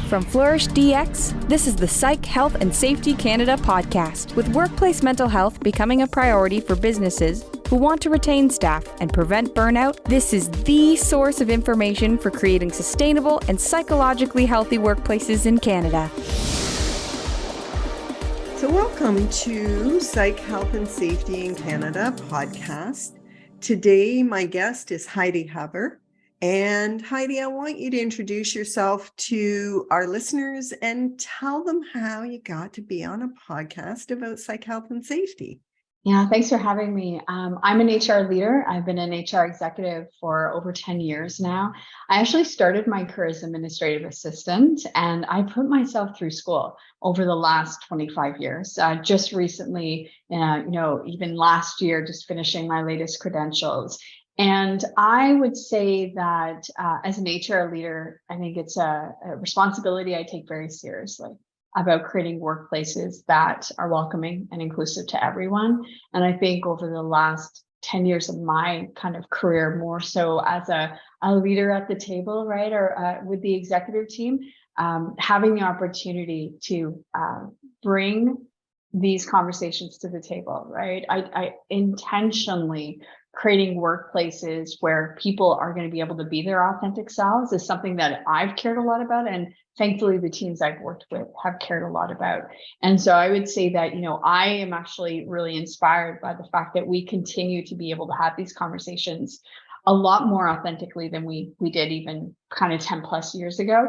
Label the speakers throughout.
Speaker 1: From Flourish DX, this is the Psych, Health and Safety Canada podcast, with workplace mental health becoming a priority for businesses who want to retain staff and prevent burnout. This is the source of information for creating sustainable and psychologically healthy workplaces in Canada.
Speaker 2: So welcome to Psych, Health and Safety in Canada podcast. Today, my guest is Heidi Hauver. And Heidi, I want you to introduce yourself to our listeners and tell them how you got to be on a podcast about psych health and safety.
Speaker 3: Yeah, thanks for having me. I'm an HR leader. I've been an HR executive for over 10 years now. I actually started my career as administrative assistant, and I put myself through school over the last 25 years. Just recently, even last year, just finishing my latest credentials. And I would say that as an HR leader, I think it's a responsibility I take very seriously about creating workplaces that are welcoming and inclusive to everyone. And I think over the last 10 years of my kind of career, more so as a leader at the table, right, or with the executive team, having the opportunity to bring these conversations to the table, right? I intentionally creating workplaces where people are going to be able to be their authentic selves is something that I've cared a lot about. And thankfully, the teams I've worked with have cared a lot about. And so I would say that, I am actually really inspired by the fact that we continue to be able to have these conversations a lot more authentically than we did even kind of 10 plus years ago.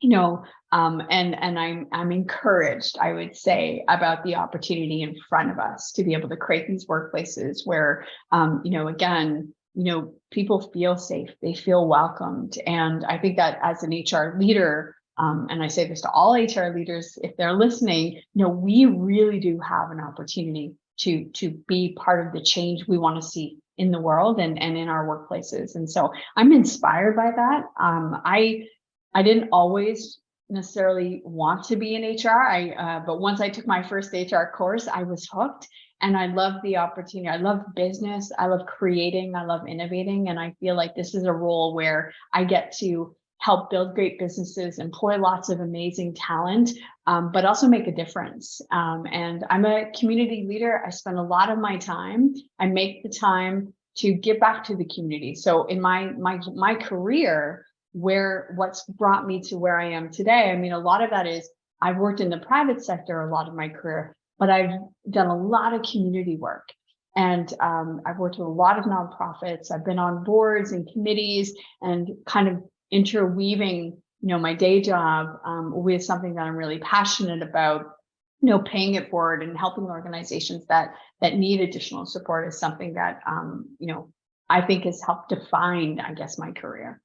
Speaker 3: And I'm encouraged, I would say, about the opportunity in front of us to be able to create these workplaces where, people feel safe, they feel welcomed. And I think that as an HR leader, and I say this to all HR leaders, if they're listening, we really do have an opportunity to be part of the change we want to see in the world and in our workplaces. And so I'm inspired by that. I didn't always necessarily want to be in HR. But once I took my first HR course, I was hooked, and I love the opportunity. I love business. I love creating. I love innovating. And I feel like this is a role where I get to help build great businesses, employ lots of amazing talent, but also make a difference. And I'm a community leader. I spend a lot of my time. I make the time to give back to the community. So in my career, what's brought me to where I am today, I mean, a lot of that is I've worked in the private sector a lot of my career, but I've done a lot of community work. And I've worked with a lot of nonprofits. I've been on boards and committees and kind of interweaving, my day job with something that I'm really passionate about. Paying it forward and helping organizations that need additional support is something that, I think has helped define, I guess, my career.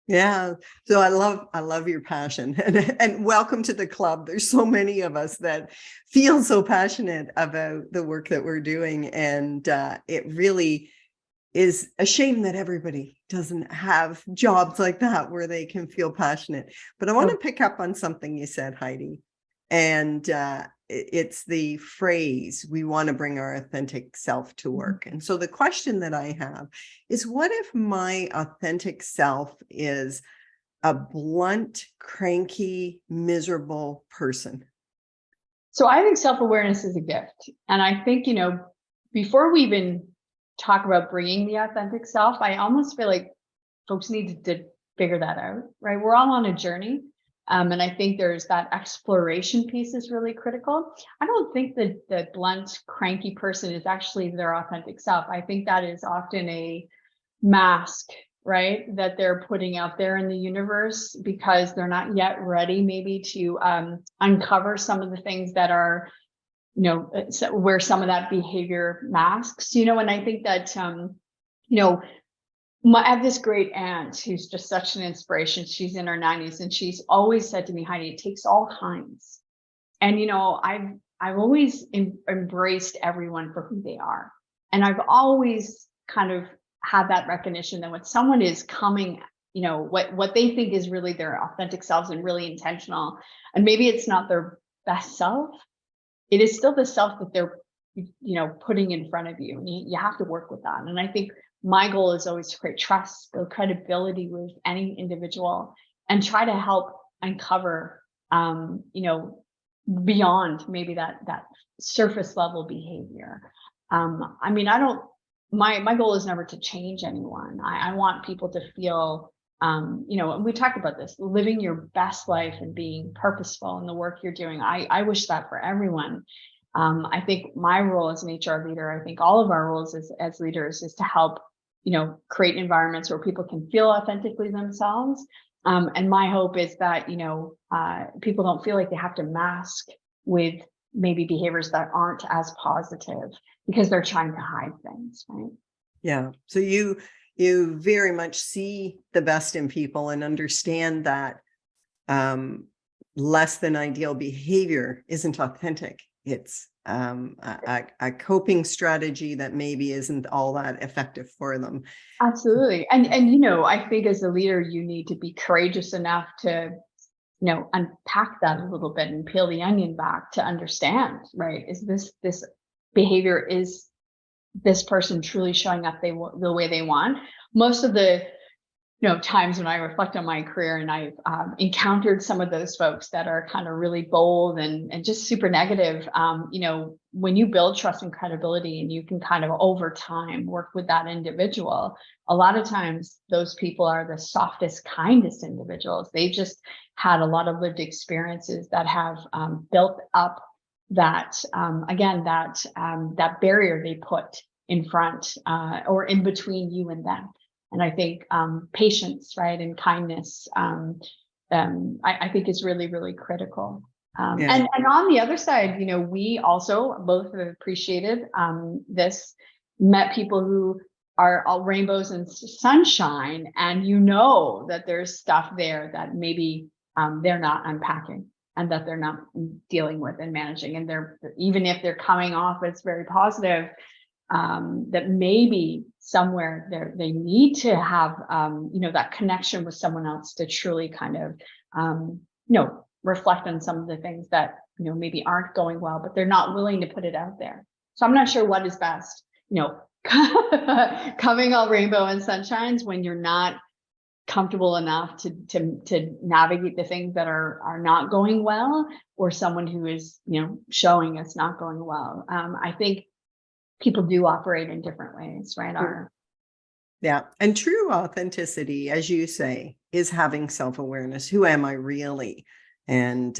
Speaker 2: Yeah. So I love your passion and welcome to the club. There's so many of us that feel so passionate about the work that we're doing. And it really is a shame that everybody doesn't have jobs like that where they can feel passionate. But I want to pick up on something you said, Heidi. And it's the phrase, we want to bring our authentic self to work. And so the question that I have is, what if my authentic self is a blunt, cranky, miserable person?
Speaker 3: So I think self-awareness is a gift. And I think, before we even talk about bringing the authentic self, I almost feel like folks need to figure that out, right? We're all on a journey. And I think there's that exploration piece is really critical. I don't think that the blunt, cranky person is actually their authentic self. I think that is often a mask, right, that they're putting out there in the universe because they're not yet ready maybe to uncover some of the things that are, where some of that behavior masks, and I think that, I have this great aunt who's just such an inspiration. She's in her 90s, and she's always said to me, Heidi, it takes all kinds. And, I've always embraced everyone for who they are. And I've always kind of had that recognition that when someone is coming, what they think is really their authentic selves and really intentional, and maybe it's not their best self, it is still the self that they're, putting in front of you. And you have to work with that. And I think my goal is always to create trust, build credibility with any individual, and try to help uncover, beyond maybe that surface level behavior. I mean, my goal is never to change anyone. I want people to feel, and we talked about this, living your best life and being purposeful in the work you're doing. I wish that for everyone. I think my role as an HR leader, I think all of our roles as leaders is to help, create environments where people can feel authentically themselves. And my hope is that, people don't feel like they have to mask with maybe behaviors that aren't as positive because they're trying to hide things, right?
Speaker 2: Yeah. So you very much see the best in people and understand that less than ideal behavior isn't authentic. It's a coping strategy that maybe isn't all that effective for them.
Speaker 3: Absolutely. And I think as a leader, you need to be courageous enough to, unpack that a little bit and peel the onion back to understand, right? Is this behavior, is this person truly showing up the way they want? Most of the times when I reflect on my career and I've encountered some of those folks that are kind of really bold and just super negative, when you build trust and credibility and you can kind of over time work with that individual, a lot of times those people are the softest, kindest individuals. They just had a lot of lived experiences that have built up that, that barrier they put in front or in between you and them. And I think patience, right, and kindness, I think is really, really critical. And on the other side, we also both have appreciated this, met people who are all rainbows and sunshine, and that there's stuff there that maybe they're not unpacking and that they're not dealing with and managing. And even if they're coming off as very positive, that maybe somewhere they need to have, that connection with someone else to truly kind of, reflect on some of the things that, maybe aren't going well, but they're not willing to put it out there. So I'm not sure what is best, coming all rainbow and sunshines when you're not comfortable enough to navigate the things that are not going well, or someone who is, showing it's not going well. I think people do operate in different ways, right?
Speaker 2: Yeah. And true authenticity, as you say, is having self-awareness. Who am I really? And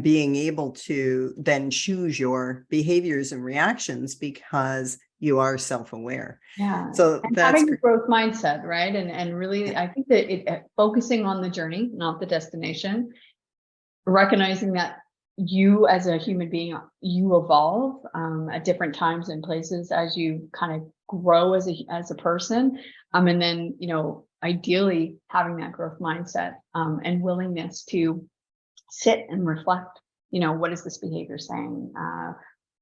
Speaker 2: being able to then choose your behaviors and reactions because you are self-aware.
Speaker 3: Yeah.
Speaker 2: So
Speaker 3: and
Speaker 2: that's
Speaker 3: having a growth mindset, right? And really, I think that focusing on the journey, not the destination, recognizing that you as a human being, you evolve at different times and places as you kind of grow as a person. And then, ideally having that growth mindset and willingness to sit and reflect, what is this behavior saying?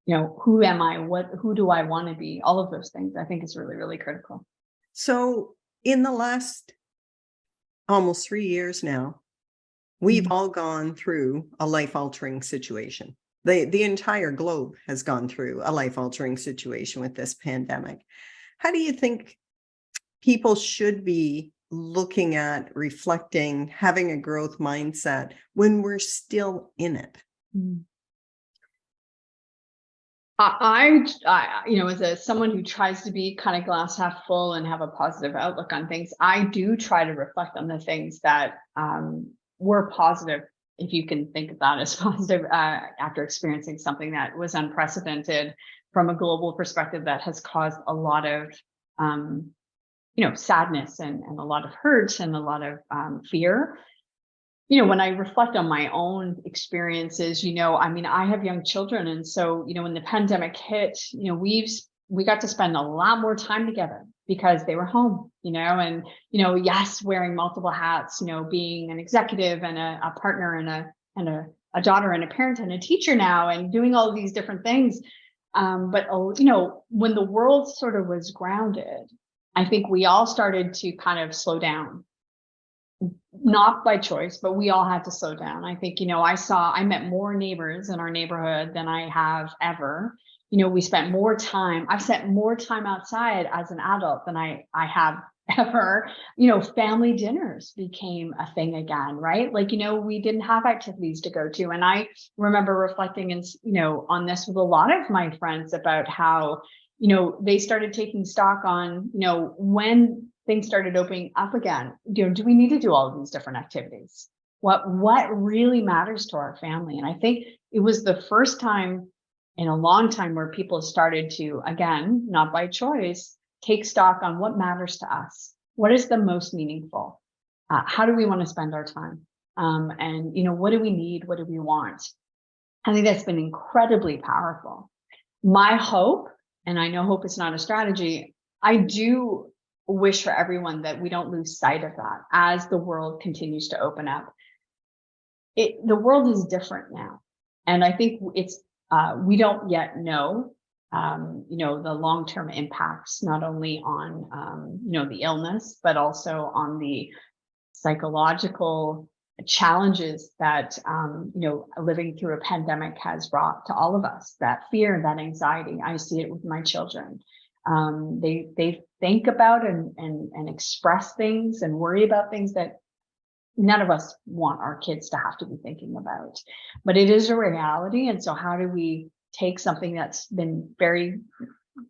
Speaker 3: Who am I? Who do I want to be? All of those things I think is really, really critical.
Speaker 2: So in the last almost 3 years now, we've all gone through a life-altering situation. The entire globe has gone through a life-altering situation with this pandemic. How do you think people should be looking at, reflecting, having a growth mindset when we're still in it?
Speaker 3: I as someone who tries to be kind of glass half full and have a positive outlook on things, I do try to reflect on the things that were positive, if you can think of that as positive, after experiencing something that was unprecedented from a global perspective that has caused a lot of, sadness and a lot of hurt and a lot of fear. When I reflect on my own experiences, I have young children. And so, when the pandemic hit, we got to spend a lot more time together because they were home, and, yes, wearing multiple hats, being an executive and a partner and a daughter and a parent and a teacher now, and doing all of these different things. But when the world sort of was grounded, I think we all started to kind of slow down. Not by choice, but we all had to slow down. I think, I met more neighbors in our neighborhood than I have ever. I've spent more time outside as an adult than I have ever, family dinners became a thing again, right? Like, we didn't have activities to go to. And I remember reflecting and, on this with a lot of my friends about how, they started taking stock on, when things started opening up again, do we need to do all of these different activities? What really matters to our family? And I think it was the first time in a long time where people started to, again, not by choice, take stock on what matters to us. What is the most meaningful? How do we want to spend our time? And what do we need? What do we want? I think that's been incredibly powerful. My hope, and I know hope is not a strategy, I do wish for everyone that we don't lose sight of that as the world continues to open up. The world is different now. And I think it's, we don't yet know, the long-term impacts, not only on, the illness, but also on the psychological challenges that, living through a pandemic has brought to all of us. That fear, that anxiety, I see it with my children. They think about and express things and worry about things that none of us want our kids to have to be thinking about, but it is a reality. And so how do we take something that's been very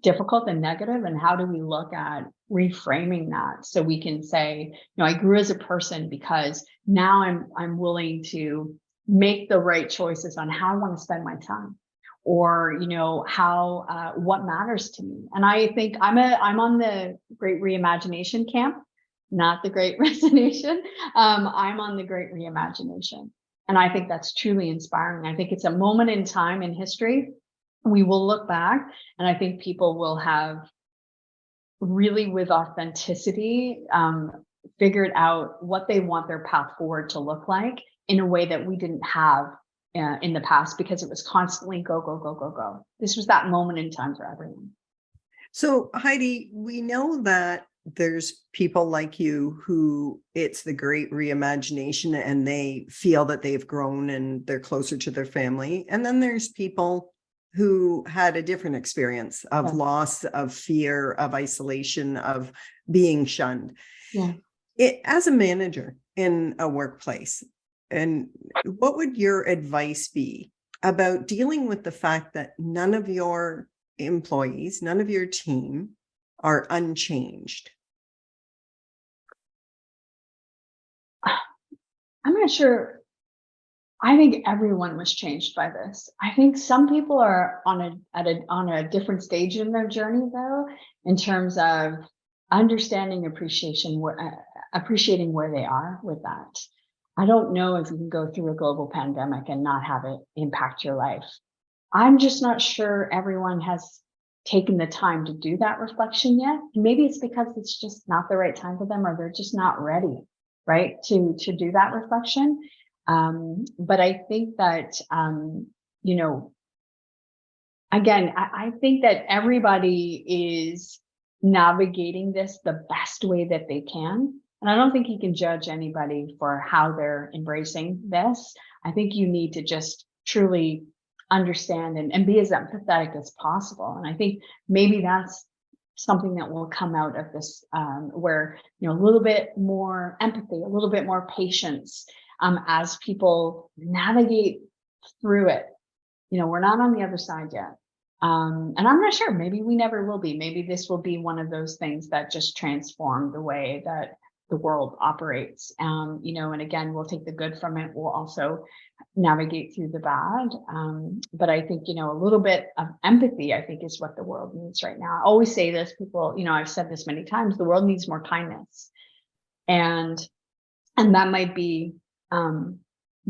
Speaker 3: difficult and negative, and how do we look at reframing that so we can say, I grew as a person because now I'm willing to make the right choices on how I want to spend my time, or how what matters to me. And I think I'm on the Great Reimagination camp, not the Great Resignation. I'm on the Great Reimagination. And I think that's truly inspiring. I think it's a moment in time in history. We will look back, and I think people will have really, with authenticity, figured out what they want their path forward to look like in a way that we didn't have in the past, because it was constantly go, go, go, go, go. This was that moment in time for everyone.
Speaker 2: So Heidi, we know that there's people like you who it's the great reimagination and they feel that they've grown and they're closer to their family. And then there's people who had a different experience of loss, of fear, of isolation, of being shunned.
Speaker 3: Yeah.
Speaker 2: As a manager in a workplace, and what would your advice be about dealing with the fact that none of your employees, none of your team are unchanged?
Speaker 3: I'm not sure. I think everyone was changed by this. I think some people are on a different stage in their journey, though, in terms of understanding, appreciating where they are with that. I don't know if you can go through a global pandemic and not have it impact your life. I'm just not sure everyone has taken the time to do that reflection yet. Maybe it's because it's just not the right time for them, or they're just not ready, right, to do that reflection. But I think that, again, I think that everybody is navigating this the best way that they can. And I don't think you can judge anybody for how they're embracing this. I think you need to just truly understand and be as empathetic as possible. And I think maybe that's something that will come out of this, where, a little bit more empathy, a little bit more patience, as people navigate through it. We're not on the other side yet. And I'm not sure, maybe we never will be. Maybe this will be one of those things that just transform the way that the world operates. And again, we'll take the good from it. We'll also navigate through the bad. But I think, a little bit of empathy, I think, is what the world needs right now. I always say this, people, I've said this many times, the world needs more kindness. And that might be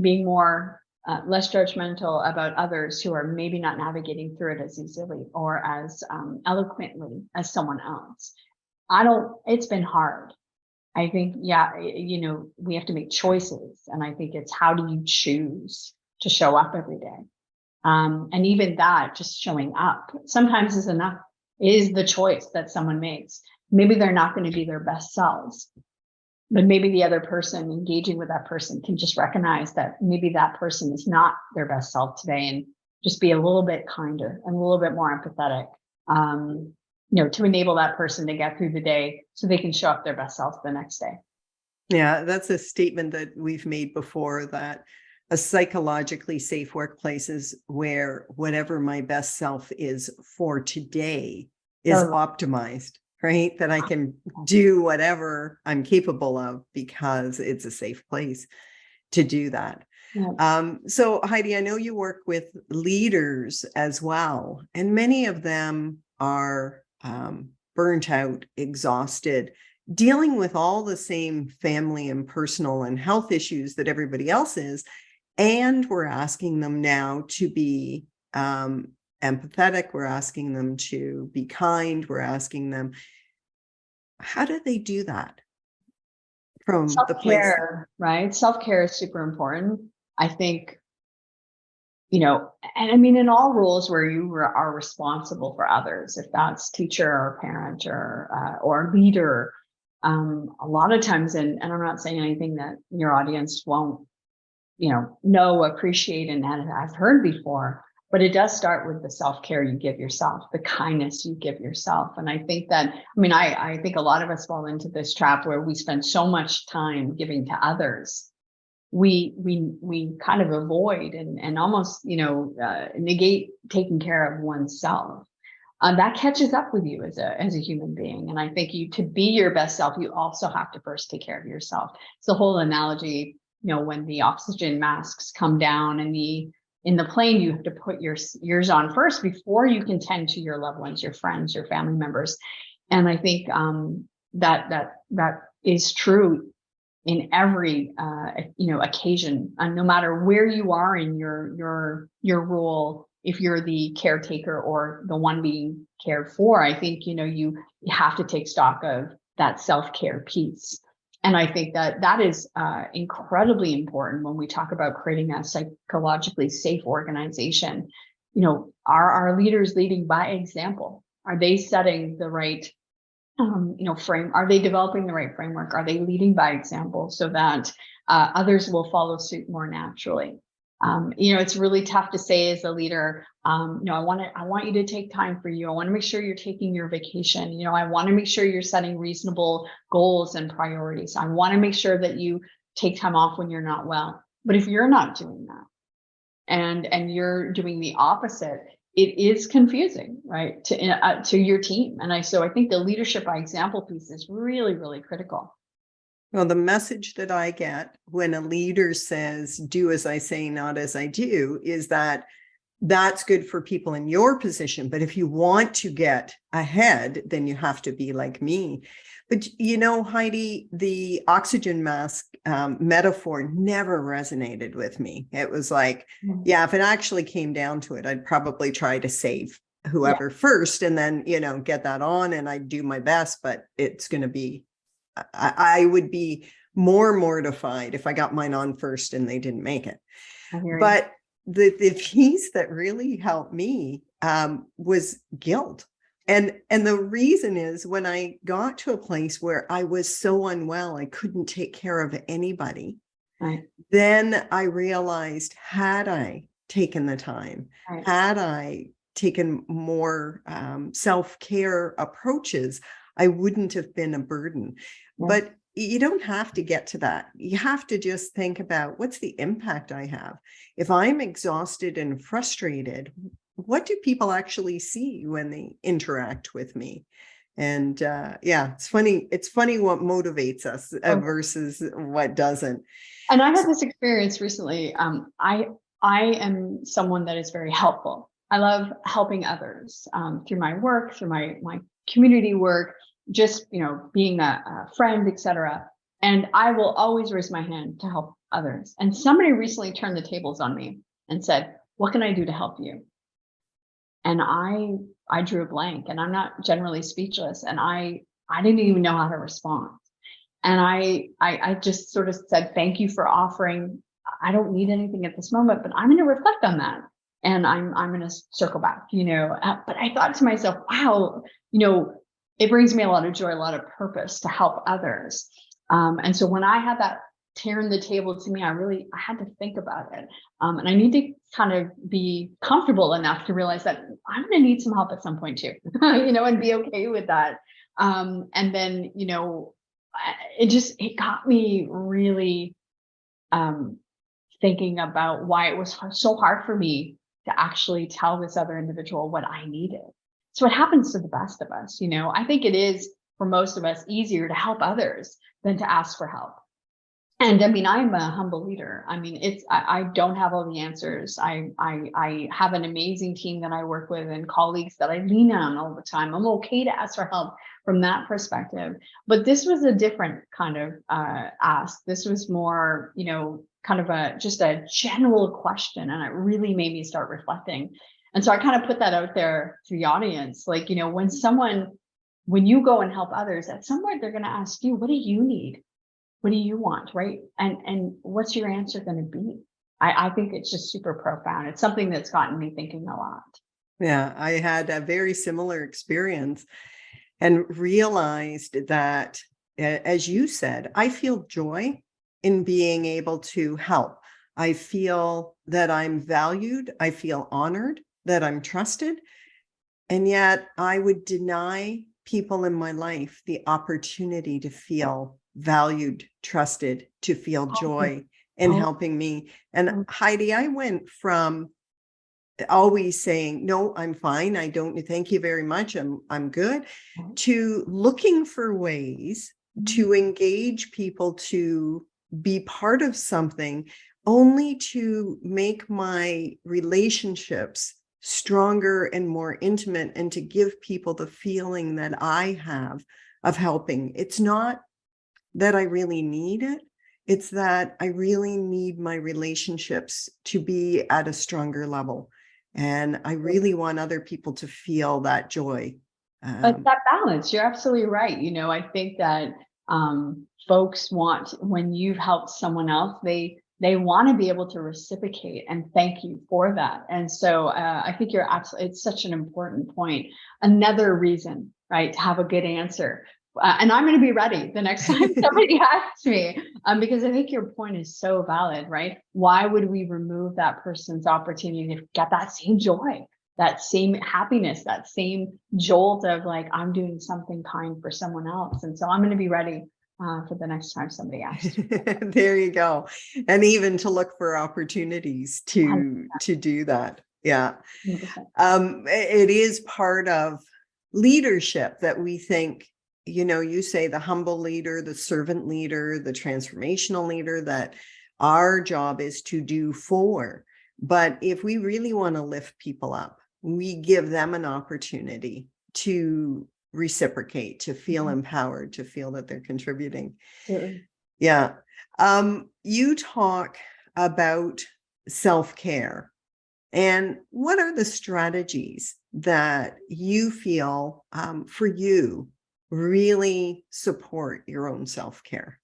Speaker 3: being more, less judgmental about others who are maybe not navigating through it as easily or as eloquently as someone else. It's been hard. I think, we have to make choices. And I think it's, how do you choose to show up every day? And even that, just showing up sometimes is enough, is the choice that someone makes. Maybe they're not going to be their best selves, but maybe the other person engaging with that person can just recognize that maybe that person is not their best self today, and just be a little bit kinder and a little bit more empathetic. to enable that person to get through the day so they can show up their best self the next day.
Speaker 2: Yeah, that's a statement that we've made before, that a psychologically safe workplace is where whatever my best self is for today is optimized, right? That I can do whatever I'm capable of because it's a safe place to do that.
Speaker 3: Yeah.
Speaker 2: So Heidi, I know you work with leaders as well, and many of them are burnt out, exhausted, dealing with all the same family and personal and health issues that everybody else is. And we're asking them now to be empathetic. We're asking them to be kind. We're asking them, how do they do that from the place?
Speaker 3: Self-care, right? Self-care is super important. I think, and I mean, in all roles where you are responsible for others, if that's teacher or parent or leader, a lot of times, and I'm not saying anything that your audience won't, know, appreciate, and I've heard before, but it does start with the self-care you give yourself, the kindness you give yourself. And I think that, I think a lot of us fall into this trap where we spend so much time giving to others. We kind of avoid and almost, negate taking care of oneself. That catches up with you as a human being. And I think to be your best self, you also have to first take care of yourself. It's the whole analogy, when the oxygen masks come down and in the plane, you have to put yours on first before you can tend to your loved ones, your friends, your family members. And I think that is true in every occasion, no matter where you are in your role. If you're the caretaker or the one being cared for, I think you have to take stock of that self-care piece. And I think that is incredibly important when we talk about creating a psychologically safe organization. Are our leaders leading by example? Are they setting the right frame? Are they developing the right framework? Are they leading by example so that others will follow suit more naturally? It's really tough to say as a leader, I want you to take time for you. I want to make sure you're taking your vacation. I want to make sure you're setting reasonable goals and priorities. I want to make sure that you take time off when you're not well. But if you're not doing that and you're doing the opposite, it is confusing, right, to your team. And so I think the leadership by example piece is really, really critical.
Speaker 2: Well, the message that I get when a leader says, do as I say, not as I do, is that that's good for people in your position. But if you want to get ahead, then you have to be like me. But, Heidi, the oxygen mask metaphor never resonated with me. It was like, yeah, if it actually came down to it, I'd probably try to save whoever first and then, get that on, and I'd do my best, but it's going to be, I would be more mortified if I got mine on first and they didn't make it. But the piece that really helped me was guilt. And the reason is, when I got to a place where I was so unwell, I couldn't take care of anybody.
Speaker 3: Right.
Speaker 2: Then I realized, had I taken the time, had I taken more self-care approaches, I wouldn't have been a burden. But you don't have to get to that. You have to just think about, what's the impact I have? If I'm exhausted and frustrated, what do people actually see when they interact with me? And it's funny. It's funny what motivates us versus what doesn't.
Speaker 3: And I had this experience recently. I am someone that is very helpful. I love helping others through my work, through my community work, just, being a friend, etc. And I will always raise my hand to help others. And somebody recently turned the tables on me and said, what can I do to help you? And I drew a blank, and I'm not generally speechless. And I didn't even know how to respond. And I just sort of said, thank you for offering. I don't need anything at this moment, but I'm going to reflect on that. And I'm going to circle back, but I thought to myself, wow, it brings me a lot of joy, a lot of purpose to help others. And so when I had that turned the table to me, I had to think about it. And I need to kind of be comfortable enough to realize that I'm going to need some help at some point too, and be okay with that. And then, it got me really thinking about why it was so hard for me to actually tell this other individual what I needed. So it happens to the best of us. I think it is for most of us easier to help others than to ask for help. And I mean, I'm a humble leader. I mean, I don't have all the answers. I have an amazing team that I work with and colleagues that I lean on all the time. I'm okay to ask for help from that perspective. But this was a different kind of ask. This was more, kind of just a general question. And it really made me start reflecting. And so I kind of put that out there to the audience. Like, when you go and help others, at some point they're going to ask you, what do you need? What do you want, right? And what's your answer going to be? I think it's just super profound. It's something that's gotten me thinking a lot.
Speaker 2: Yeah, I had a very similar experience and realized that, as you said, I feel joy in being able to help. I feel that I'm valued. I feel honored, that I'm trusted. And yet I would deny people in my life the opportunity to feel valued, trusted, to feel joy in helping me. And Heidi, I went from always saying, no, I'm fine. I don't, thank you very much. I'm good, to looking for ways to engage people to be part of something, only to make my relationships stronger and more intimate, and to give people the feeling that I have of helping. It's not that I really need it. It's that I really need my relationships to be at a stronger level. And I really want other people to feel that joy.
Speaker 3: But that balance, you're absolutely right. I think that folks want, when you've helped someone else, they want to be able to reciprocate and thank you for that. And so I think you're absolutely, it's such an important point. Another reason, right, to have a good answer. And I'm going to be ready the next time somebody asks me, because I think your point is so valid, right? Why would we remove that person's opportunity to get that same joy, that same happiness, that same jolt of like, I'm doing something kind for someone else? And so I'm going to be ready for the next time somebody asks.
Speaker 2: There you go. And even to look for opportunities to do that. Yeah. 100%. It is part of leadership that we think, you say the humble leader, the servant leader, the transformational leader, that our job is to do for. But if we really want to lift people up, we give them an opportunity to reciprocate, to feel empowered, to feel that they're contributing. Yeah. You talk about self-care. And what are the strategies that you feel for you really support your own self-care?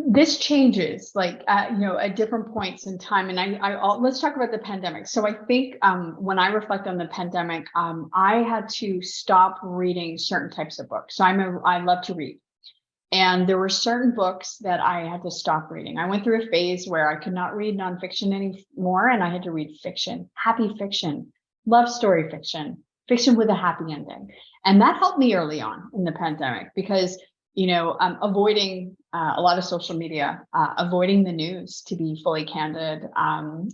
Speaker 3: This changes at different points in time. And let's talk about the pandemic. So I think when I reflect on the pandemic, I had to stop reading certain types of books. So I love to read. And there were certain books that I had to stop reading. I went through a phase where I could not read nonfiction anymore, and I had to read fiction, happy fiction, love story fiction, fiction with a happy ending. And that helped me early on in the pandemic because, avoiding a lot of social media, avoiding the news, to be fully candid.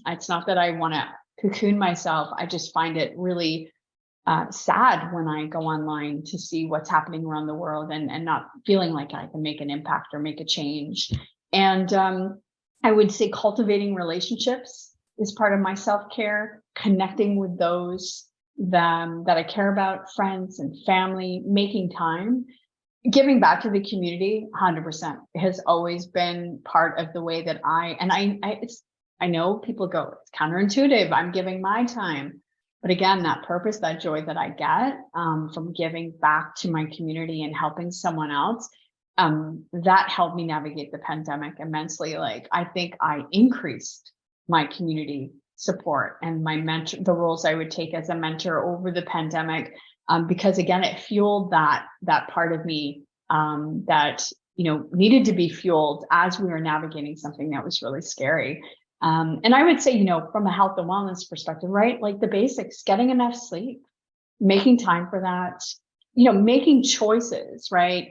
Speaker 3: It's not that I want to cocoon myself. I just find it really sad when I go online to see what's happening around the world and not feeling like I can make an impact or make a change. And I would say cultivating relationships is part of my self-care, connecting with those that I care about, friends and family, making time. Giving back to the community, 100%, has always been part of the way that I know people go, it's counterintuitive, I'm giving my time. But again, that purpose, that joy that I get from giving back to my community and helping someone else, that helped me navigate the pandemic immensely. Like, I think I increased my community support and the roles I would take as a mentor over the pandemic. Because again, it fueled that part of me that, needed to be fueled as we were navigating something that was really scary. And I would say, from a health and wellness perspective, right? Like the basics, getting enough sleep, making time for that, making choices, right?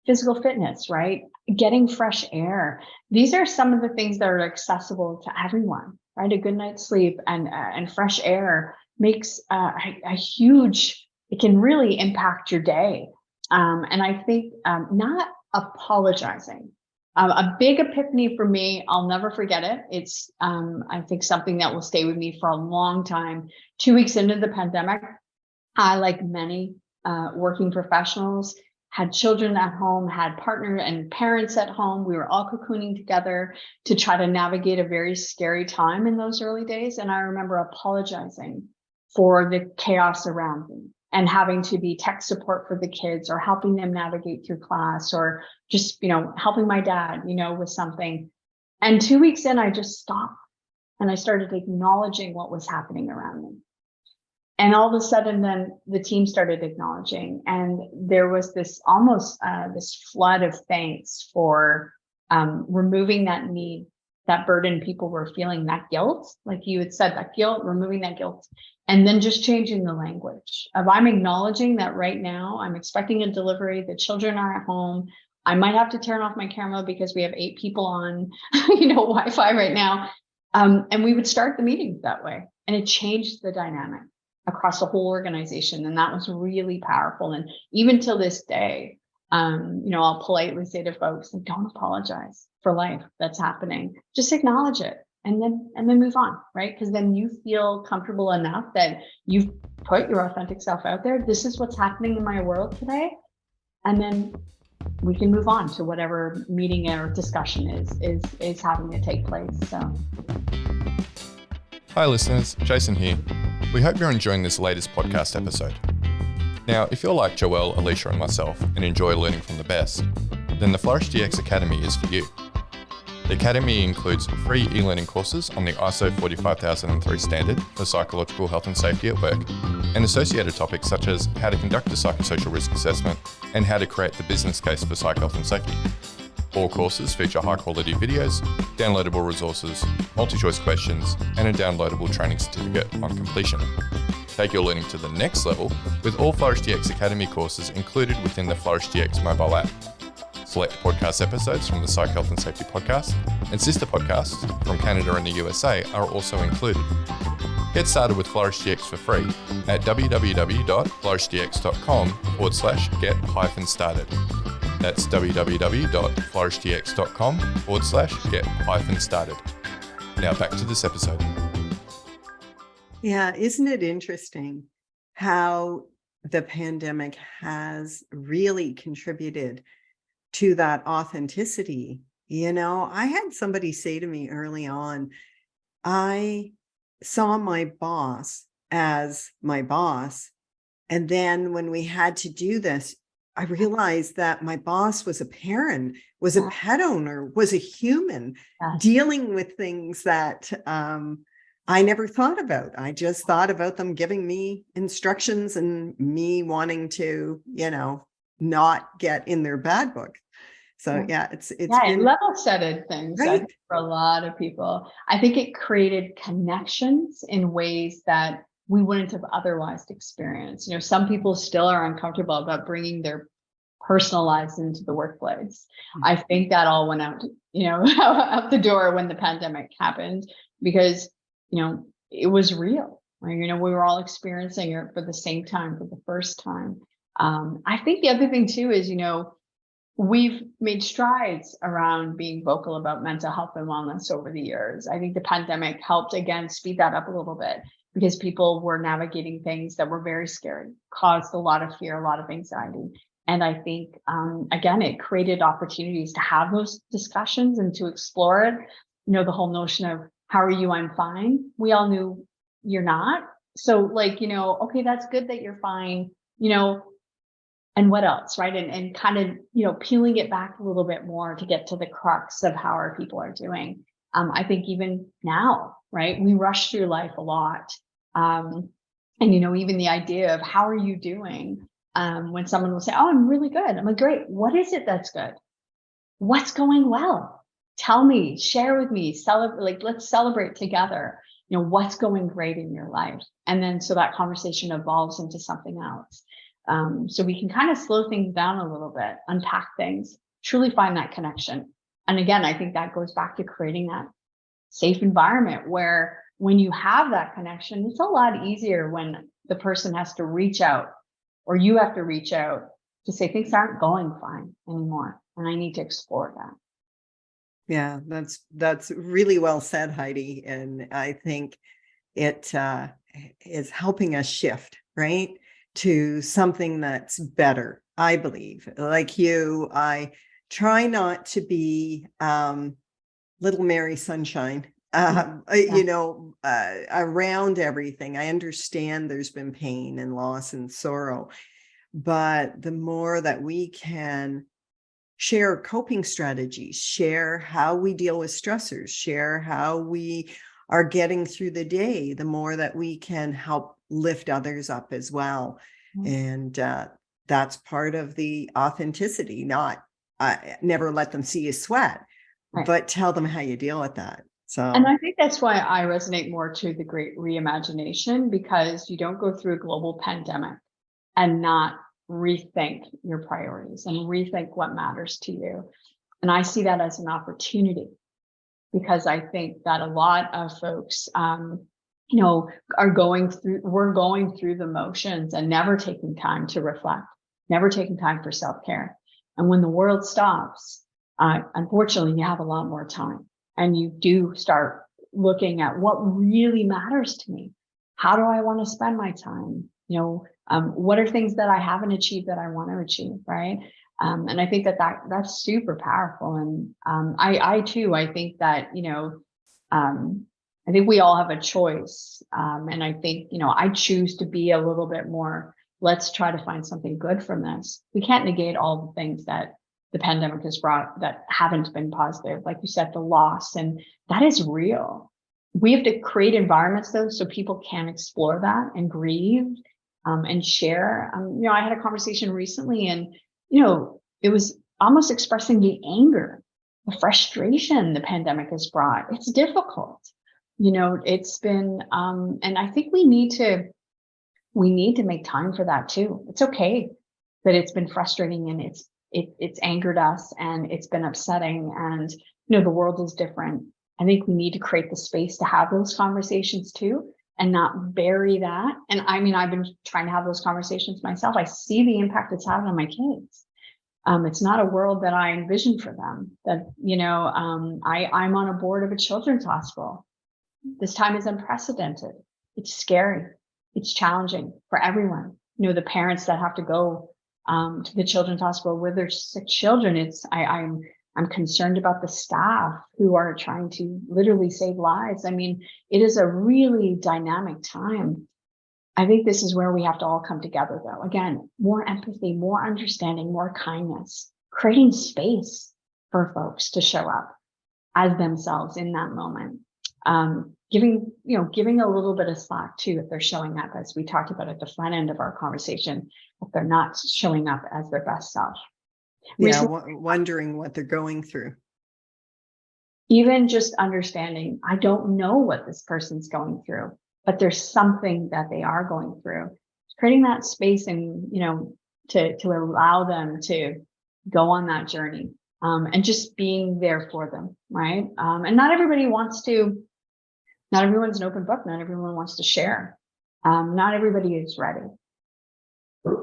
Speaker 3: Physical fitness, right? Getting fresh air. These are some of the things that are accessible to everyone, right? A good night's sleep and fresh air makes a huge, it can really impact your day. And I think not apologizing. A big epiphany for me, I'll never forget it. It's, I think, something that will stay with me for a long time. 2 weeks into the pandemic, I, like many working professionals, had children at home, had partner and parents at home. We were all cocooning together to try to navigate a very scary time in those early days. And I remember apologizing for the chaos around me and having to be tech support for the kids or helping them navigate through class or just, helping my dad, with something. And 2 weeks in, I just stopped and I started acknowledging what was happening around me. And all of a sudden, then the team started acknowledging, and there was this almost this flood of thanks for removing that need, that burden people were feeling, that guilt, like you had said, that guilt, removing that guilt, and then just changing the language of I'm acknowledging that right now I'm expecting a delivery, the children are at home. I might have to turn off my camera because we have 8 people on, Wi-Fi right now. And we would start the meetings that way, and it changed the dynamic across the whole organization. And that was really powerful. And even till this day, I'll politely say to folks, don't apologize for life that's happening. Just acknowledge it and then move on, right? Because then you feel comfortable enough that you've put your authentic self out there. This is what's happening in my world today. And then we can move on to whatever meeting or discussion is having to take place. So.
Speaker 4: Hi listeners, Jason here. We hope you're enjoying this latest podcast episode. Now, if you're like Joelle, Alicia and myself and enjoy learning from the best, then the Flourish DX Academy is for you. The Academy includes free e-learning courses on the ISO 45003 standard for psychological health and safety at work, and associated topics such as how to conduct a psychosocial risk assessment and how to create the business case for psych health and safety. All courses feature high-quality videos, downloadable resources, multi-choice questions, and a downloadable training certificate on completion. Take your learning to the next level with all Flourish DX Academy courses included within the Flourish DX mobile app. Select podcast episodes from the Psych Health and Safety podcast and sister podcasts from Canada and the USA are also included. Get started with Flourish DX for free at www.flourishdx.com/get-started. That's www.flourishdx.com/get-started. Now back to this episode.
Speaker 2: Yeah, isn't it interesting how the pandemic has really contributed to that authenticity? I had somebody say to me early on, I saw my boss as my boss. And then when we had to do this, I realized that my boss was a parent, was a pet owner, was a human dealing with things that I never thought about. I just thought about them giving me instructions and me wanting to, not get in their bad book. So it's
Speaker 3: it level-setted things, right? I think for a lot of people. I think it created connections in ways that we wouldn't have otherwise experienced. Some people still are uncomfortable about bringing their personal lives into the workplace. I think that all went out, out the door when the pandemic happened because, it was real. Right? We were all experiencing it for the same time, for the first time. I think the other thing too is, we've made strides around being vocal about mental health and wellness over the years. I think the pandemic helped, again, speed that up a little bit because people were navigating things that were very scary, caused a lot of fear, a lot of anxiety. And I think, again, it created opportunities to have those discussions and to explore it. The whole notion of how are you? I'm fine. We all knew you're not. So okay, that's good that you're fine, and what else, right? And kind of, peeling it back a little bit more to get to the crux of how our people are doing. I think even now, right, we rush through life a lot. And, even the idea of how are you doing when someone will say, oh, I'm really good. I'm like, great. What is it that's good? What's going well? Tell me, share with me, celebrate, like, let's celebrate together. What's going great in your life? And then so that conversation evolves into something else. So we can kind of slow things down a little bit, unpack things, truly find that connection. And again, I think that goes back to creating that safe environment where when you have that connection, it's a lot easier when the person has to reach out or you have to reach out to say things aren't going fine anymore and I need to explore that.
Speaker 2: Yeah, that's really well said, Heidi. And I think it is helping us shift, right, to something that's better. I believe, like you, I try not to be little Mary Sunshine, around everything. I understand there's been pain and loss and sorrow, but the more that we can share coping strategies, share how we deal with stressors, share how we are getting through the day, the more that we can help lift others up as well. And that's part of the authenticity, not never let them see you sweat, but tell them how you deal with that. So,
Speaker 3: and I think that's why I resonate more to the Great Reimagination, because you don't go through a global pandemic and not rethink your priorities and rethink what matters to you. And I see that as an opportunity, because I think that a lot of folks, we're going through the motions and never taking time to reflect, never taking time for self-care. And when the world stops, unfortunately, you have a lot more time and you do start looking at what really matters to me. How do I want to spend my time? What are things that I haven't achieved that I want to achieve, right? And I think that's super powerful. And I think that, I think we all have a choice. And I think, I choose to be a little bit more, let's try to find something good from this. We can't negate all the things that the pandemic has brought that haven't been positive. Like you said, the loss, and that is real. We have to create environments though, so people can explore that and grieve and share. I had a conversation recently and, it was almost expressing the anger, the frustration the pandemic has brought. It's difficult. It's been, and I think we need to make time for that too. It's okay that it's been frustrating and it's angered us and it's been upsetting and, the world is different. I think we need to create the space to have those conversations too and not bury that. And I mean, I've been trying to have those conversations myself. I see the impact it's having on my kids. It's not a world that I envisioned for them. That, I'm on a board of a children's hospital. This time is unprecedented. It's scary. It's challenging for everyone. The parents that have to go to the children's hospital with their sick children. I'm concerned about the staff who are trying to literally save lives. I mean, it is a really dynamic time. I think this is where we have to all come together, though. Again, more empathy, more understanding, more kindness, creating space for folks to show up as themselves in that moment. Giving a little bit of slack too, if they're showing up, as we talked about at the front end of our conversation, if they're not showing up as their best self.
Speaker 2: Yeah, wondering what they're going through.
Speaker 3: Even just understanding, I don't know what this person's going through, but there's something that they are going through. Creating that space and, to allow them to go on that journey, and just being there for them, right? And not everyone's an open book. Not everyone wants to share. Not everybody is ready.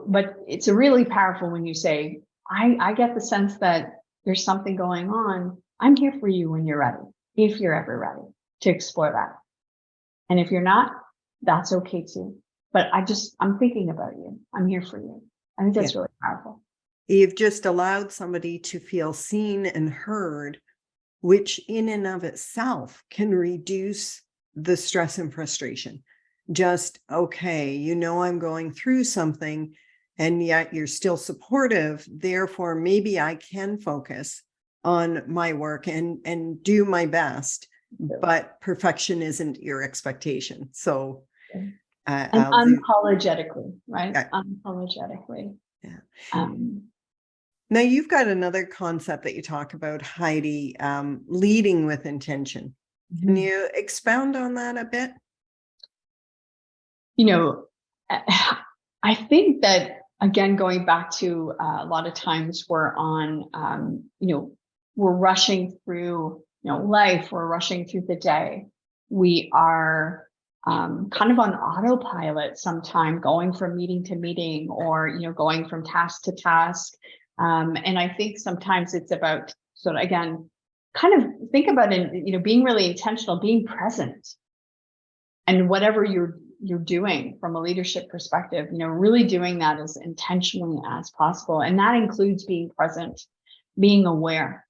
Speaker 3: But it's really powerful when you say, I get the sense that there's something going on. I'm here for you when you're ready, if you're ever ready to explore that. And if you're not, that's okay too. But I'm thinking about you. I'm here for you. I think that's really powerful.
Speaker 2: You've just allowed somebody to feel seen and heard, which in and of itself can reduce the stress and frustration. Just, okay, I'm going through something, and yet you're still supportive. Therefore, maybe I can focus on my work and do my best, but perfection isn't your expectation. So
Speaker 3: unapologetically, right?
Speaker 2: Yeah.
Speaker 3: Unapologetically.
Speaker 2: Yeah.
Speaker 3: Um,
Speaker 2: Now you've got another concept that you talk about, Heidi, leading with intention. Can you expound on that a bit?
Speaker 3: you know, I think that, again, going back to a lot of times we're on, we're rushing through, life, we're rushing through the day. We are kind of on autopilot sometime, going from meeting to meeting, or, going from task to task. And I think sometimes it's about, sort of, again, kind of think about it, being really intentional, being present, and whatever you're doing from a leadership perspective, really doing that as intentionally as possible. And that includes being present, being aware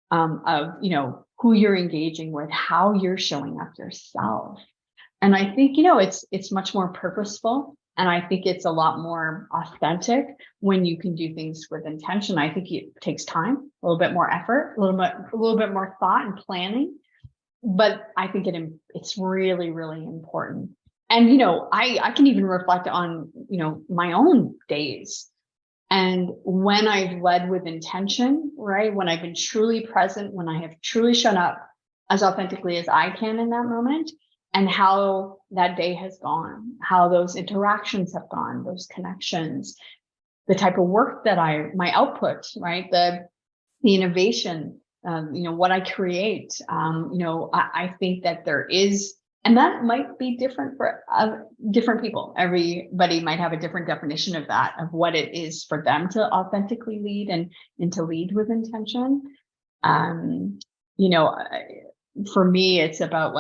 Speaker 3: of, who you're engaging with, how you're showing up yourself. And I think, it's much more purposeful. And I think it's a lot more authentic when you can do things with intention. I think it takes time, a little bit more effort, a little bit more thought and planning. But I think it's really, really important. And, I can even reflect on, my own days. And when I've led with intention, right? When I've been truly present, when I have truly shown up as authentically as I can in that moment, and how that day has gone, how those interactions have gone, those connections, the type of work that my output, right? The innovation, what I create, I think that there is, and that might be different for different people. Everybody might have a different definition of that, of what it is for them to authentically lead and to lead with intention. For me, it's about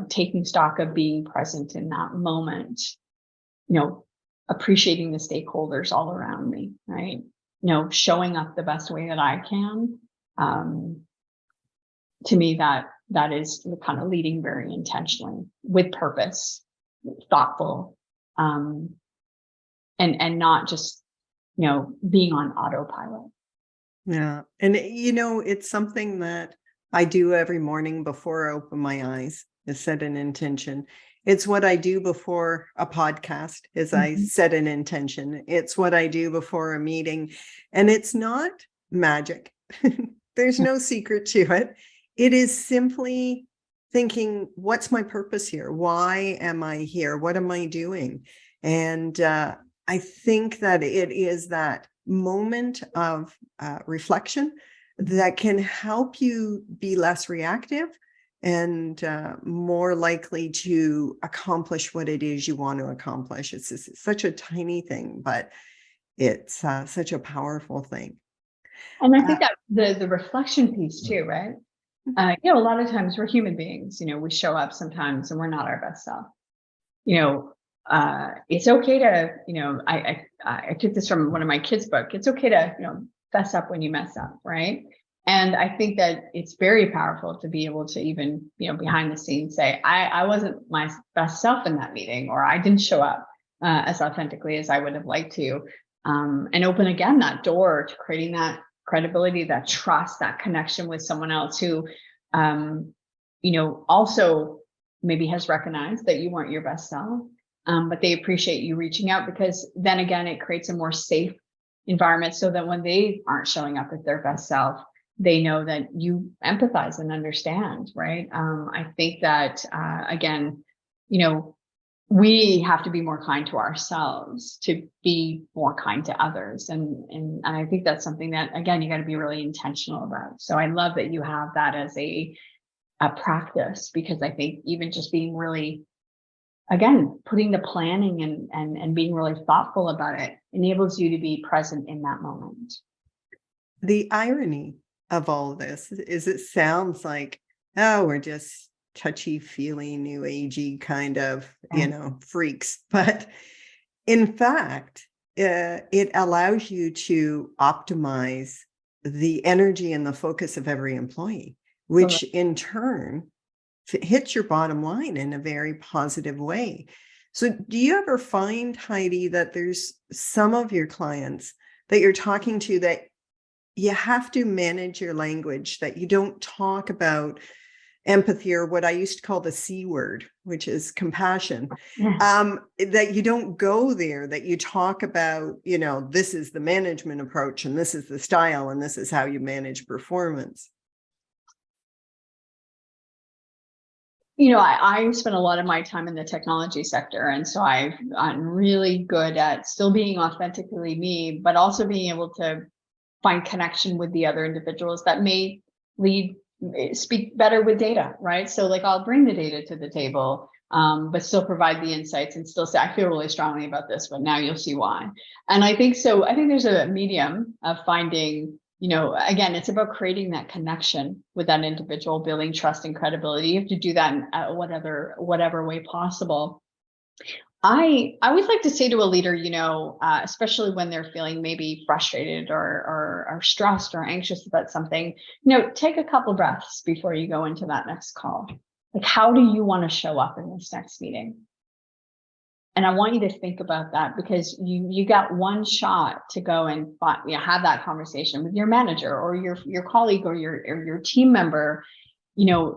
Speaker 3: taking stock of being present in that moment, appreciating the stakeholders all around me, right? Showing up the best way that I can. To me, that is kind of leading very intentionally, with purpose, thoughtful, and not just, being on autopilot.
Speaker 2: Yeah. And, it's something that I do every morning before I open my eyes, is set an intention. It's what I do before a podcast, is I set an intention. It's what I do before a meeting. And it's not magic. There's no secret to it. It is simply thinking, what's my purpose here? Why am I here? What am I doing? And I think that it is that moment of reflection that can help you be less reactive and more likely to accomplish what it is you want to accomplish. It's such a tiny thing, but it's such a powerful thing.
Speaker 3: And I think that the reflection piece too, right? A lot of times we're human beings, we show up sometimes and we're not our best self. It's okay to, I took this from one of my kids' book. It's okay to, fess up when you mess up, right? And I think that it's very powerful to be able to even, behind the scenes say, I wasn't my best self in that meeting, or I didn't show up as authentically as I would have liked to, and open again that door to creating that credibility, that trust, that connection with someone else who, also maybe has recognized that you weren't your best self, but they appreciate you reaching out, because then again, it creates a more safe environment, so that when they aren't showing up as their best self, they know that you empathize and understand, right? I think that, again, we have to be more kind to ourselves to be more kind to others. And I think that's something that, again, you got to be really intentional about. So I love that you have that as a practice, because I think even just being really, again, putting the planning and being really thoughtful about it enables you to be present in that moment.
Speaker 2: The irony of all of this is it sounds like, oh, we're just touchy-feely, new agey kind of, freaks. But in fact, it allows you to optimize the energy and the focus of every employee, which in turn hits your bottom line in a very positive way. So do you ever find, Heidi, that there's some of your clients that you're talking to that you have to manage your language, that you don't talk about empathy, or what I used to call the C word, which is compassion,
Speaker 3: Yeah.
Speaker 2: that you don't go there, that you talk about, this is the management approach and this is the style and this is how you manage performance.
Speaker 3: I spent a lot of my time in the technology sector. And so I've gotten really good at still being authentically me, but also being able to find connection with the other individuals that may speak better with data, right? So like I'll bring the data to the table, but still provide the insights and still say, I feel really strongly about this, but now you'll see why. And I think there's a medium of finding, again, it's about creating that connection with that individual, building trust and credibility. You have to do that in whatever way possible. I always like to say to a leader, especially when they're feeling maybe frustrated or stressed or anxious about something, take a couple breaths before you go into that next call. Like, how do you want to show up in this next meeting? And I want you to think about that, because you got one shot to go and have that conversation with your manager or your colleague or your team member.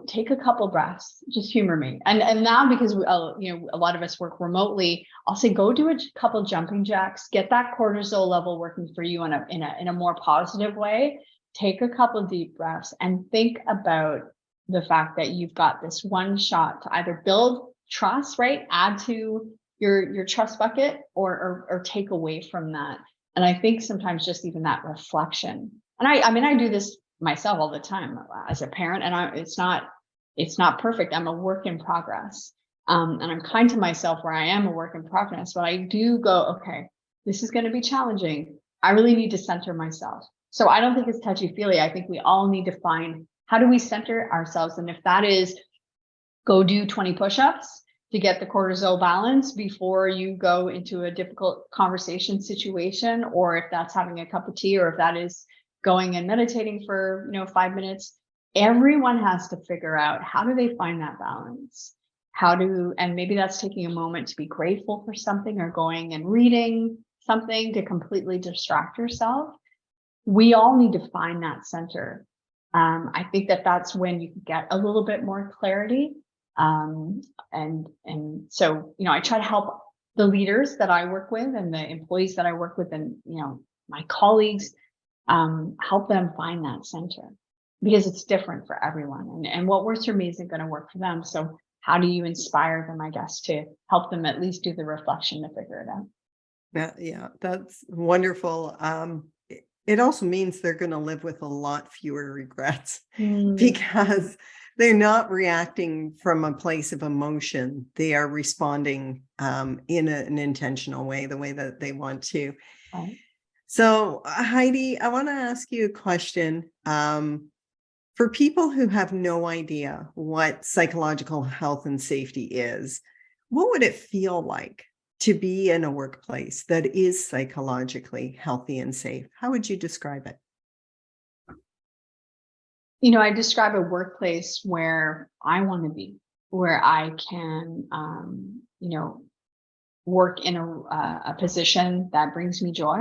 Speaker 3: Take a couple breaths, just humor me. And now, because a lot of us work remotely, I'll say, go do a couple jumping jacks, get that cortisol level working for you in a more positive way. Take a couple deep breaths and think about the fact that you've got this one shot to either build trust, right? Add to your trust bucket or take away from that. And I think sometimes just even that reflection, and I do this myself all the time as a parent, and it's not perfect. I'm a work in progress. And I'm kind to myself where I am a work in progress, but I do go, okay, this is going to be challenging. I really need to center myself. So I don't think it's touchy-feely. I think we all need to find, how do we center ourselves? And if that is go do 20 push-ups to get the cortisol balance before you go into a difficult conversation situation, or if that's having a cup of tea, or if that is going and meditating for 5 minutes, everyone has to figure out, how do they find that balance? And maybe that's taking a moment to be grateful for something, or going and reading something to completely distract yourself. We all need to find that center. I think that's when you can get a little bit more clarity. And so, I try to help the leaders that I work with and the employees that I work with, and, my colleagues, help them find that center, because it's different for everyone. And what works for me isn't going to work for them. So how do you inspire them, I guess, to help them at least do the reflection to figure it out?
Speaker 2: Yeah, that's wonderful. It also means they're going to live with a lot fewer regrets because they're not reacting from a place of emotion. They are responding in an intentional way, the way that they want to.
Speaker 3: Right.
Speaker 2: So, Heidi, I want to ask you a question. For people who have no idea what psychological health and safety is, what would it feel like to be in a workplace that is psychologically healthy and safe? How would you describe it?
Speaker 3: I describe a workplace where I want to be, where I can, work in a position that brings me joy,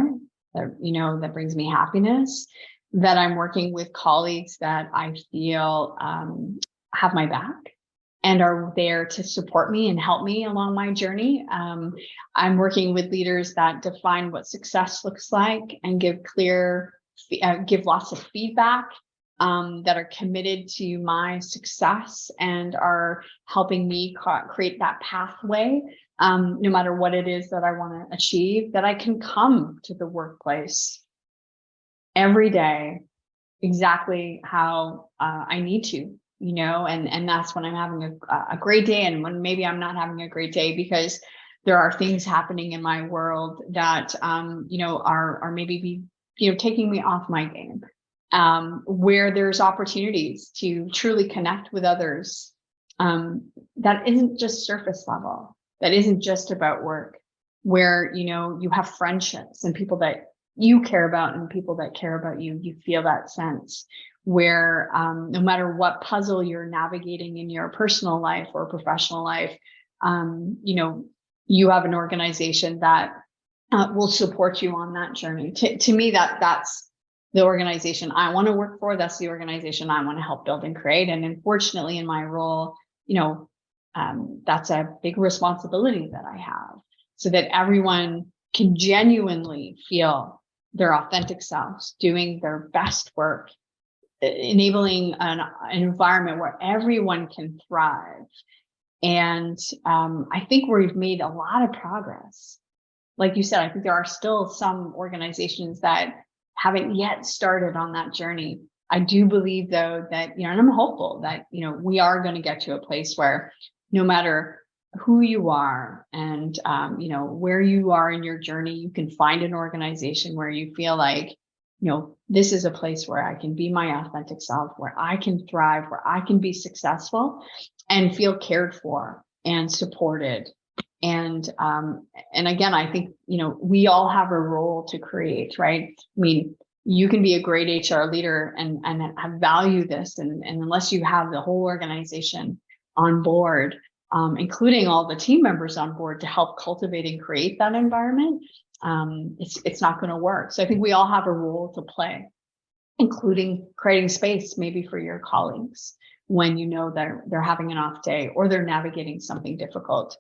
Speaker 3: that brings me happiness, that I'm working with colleagues that I feel have my back and are there to support me and help me along my journey. I'm working with leaders that define what success looks like and give lots of feedback, that are committed to my success and are helping me create that pathway, no matter what it is that I want to achieve, that I can come to the workplace every day exactly how I need to, and that's when I'm having a great day, and when maybe I'm not having a great day because there are things happening in my world that are maybe taking me off my game, where there's opportunities to truly connect with others, that isn't just surface level, that isn't just about work, where you have friendships and people that you care about and people that care about you. You feel that sense where no matter what puzzle you're navigating in your personal life or professional life, you have an organization that will support you on that journey. To me, that's the organization I want to work for. That's the organization I want to help build and create. And unfortunately, in my role, that's a big responsibility that I have, so that everyone can genuinely feel their authentic selves, doing their best work, enabling an environment where everyone can thrive. And I think we've made a lot of progress. Like you said, I think there are still some organizations that haven't yet started on that journey. I do believe, though, that, and I'm hopeful that, we are going to get to a place where no matter who you are and, where you are in your journey, you can find an organization where you feel like, this is a place where I can be my authentic self, where I can thrive, where I can be successful and feel cared for and supported. And again, I think, we all have a role to create, right? I mean, you can be a great HR leader and value this. And unless you have the whole organization on board, including all the team members on board to help cultivate and create that environment, it's not going to work. So I think we all have a role to play, including creating space maybe for your colleagues when they're having an off day, or they're navigating something difficult,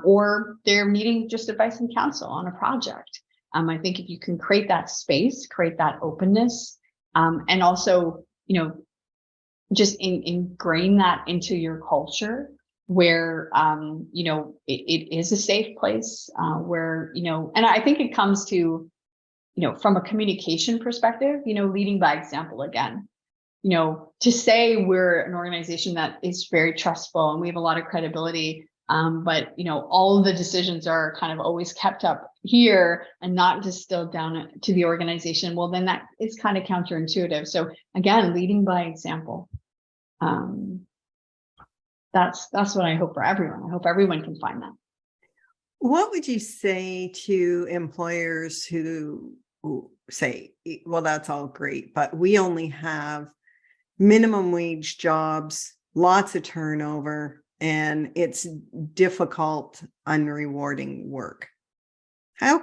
Speaker 3: or they're needing just advice and counsel on a project. I think if you can create that space, create that openness, and also, just ingrain that into your culture, where, it is a safe place, where, and I think it comes to, from a communication perspective, leading by example again. To say we're an organization that is very trustful and we have a lot of credibility, but all of the decisions are kind of always kept up here and not distilled down to the organization, well, then that is kind of counterintuitive. So again, leading by example. That's what I hope for everyone. I hope everyone can find that.
Speaker 2: What would you say to employers who say, well, that's all great, but we only have minimum wage jobs, lots of turnover, and it's difficult, unrewarding work? How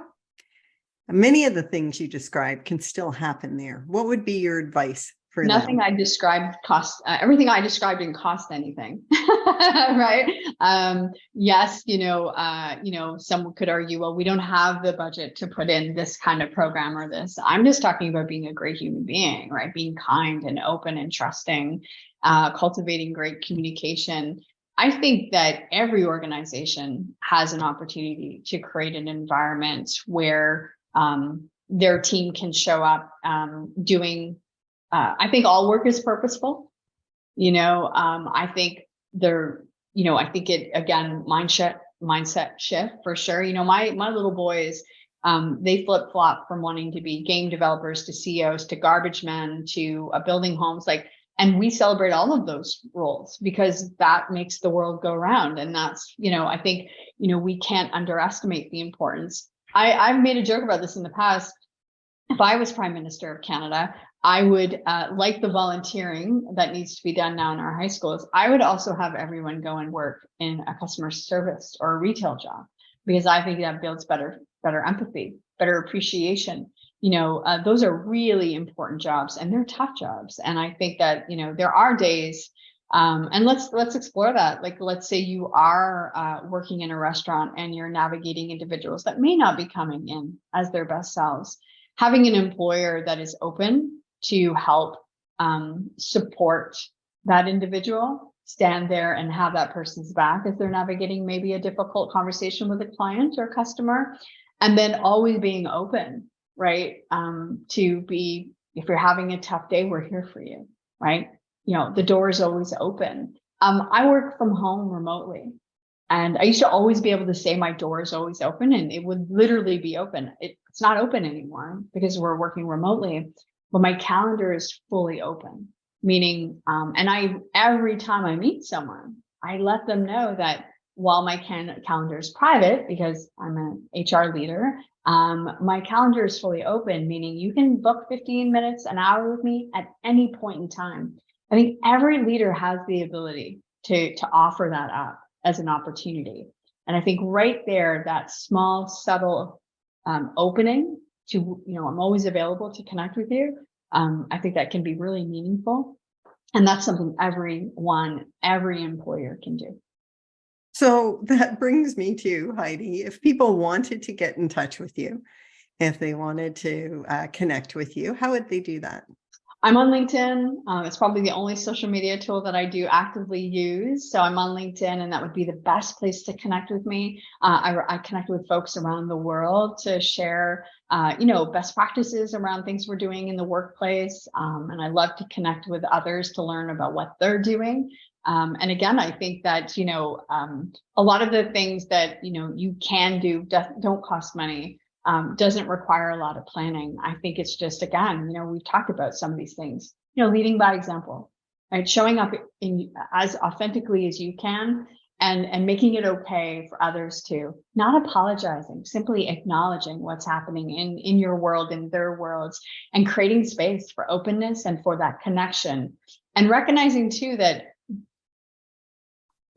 Speaker 2: many of the things you described can still happen there? What would be your advice for
Speaker 3: Nothing
Speaker 2: them?
Speaker 3: I described cost, everything I described didn't cost anything, right? Yes, someone could argue, well, we don't have the budget to put in this kind of program or this. I'm just talking about being a great human being, right? Being kind and open and trusting, cultivating great communication. I think that every organization has an opportunity to create an environment where their team can show up doing. I think all work is purposeful. I think I think it, again, mindset shift for sure. My little boys, they flip flop from wanting to be game developers to CEOs to garbage men to building homes, and we celebrate all of those roles because that makes the world go round. And that's, I think, we can't underestimate the importance. I've made a joke about this in the past. If I was Prime Minister of Canada, I would, like the volunteering that needs to be done now in our high schools, I would also have everyone go and work in a customer service or a retail job, because I think that builds better empathy, better appreciation. Those are really important jobs, and they're tough jobs. And I think that, there are days, and let's explore that. Like, let's say you are working in a restaurant and you're navigating individuals that may not be coming in as their best selves. Having an employer that is open to help support that individual, stand there and have that person's back as they're navigating maybe a difficult conversation with a client or customer, and then always being open, right? To be, if you're having a tough day, we're here for you, right? The door is always open. I work from home remotely, and I used to always be able to say my door is always open, and it would literally be open. It's not open anymore because we're working remotely, but my calendar is fully open, meaning, and every time I meet someone, I let them know that while my calendar is private because I'm an HR leader, my calendar is fully open, meaning you can book 15 minutes, an hour with me at any point in time. I think every leader has the ability to offer that up as an opportunity. And I think right there, that small, subtle opening to, I'm always available to connect with you. I think that can be really meaningful. And that's something every employer can do.
Speaker 2: So that brings me to Heidi. If people wanted to get in touch with you, if they wanted to connect with you, how would they do that?
Speaker 3: I'm on LinkedIn. It's probably the only social media tool that I do actively use. So I'm on LinkedIn, and that would be the best place to connect with me. I connect with folks around the world to share, best practices around things we're doing in the workplace. And I love to connect with others to learn about what they're doing. And again, I think that, a lot of the things that, you can do don't cost money. Doesn't require a lot of planning. I think it's just, again, we've talked about some of these things, leading by example, right? Showing up as authentically as you can, and making it okay for others to, not apologizing, simply acknowledging what's happening in your world, in their worlds, and creating space for openness and for that connection. And recognizing too that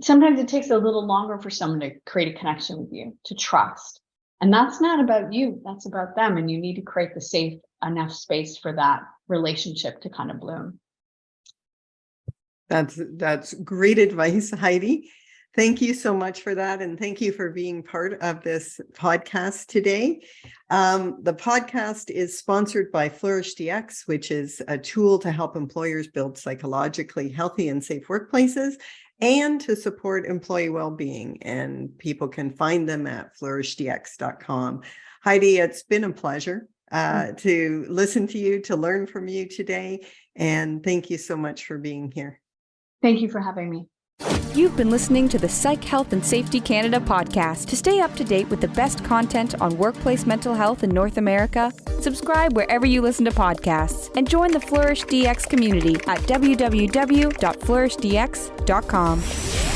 Speaker 3: sometimes it takes a little longer for someone to create a connection with you, to trust. And that's not about you, that's about them. And you need to create the safe enough space for that relationship to kind of bloom.
Speaker 2: That's great advice, Heidi. Thank you so much for that. And thank you for being part of this podcast today. The podcast is sponsored by Flourish DX, which is a tool to help employers build psychologically healthy and safe workplaces, and to support employee well-being. And people can find them at flourishdx.com. Heidi, it's been a pleasure to listen to you, to learn from you today. And thank you so much for being here.
Speaker 3: Thank you for having me.
Speaker 1: You've been listening to the Psych Health and Safety Canada podcast. To stay up to date with the best content on workplace mental health in North America, subscribe wherever you listen to podcasts and join the Flourish DX community at www.flourishdx.com.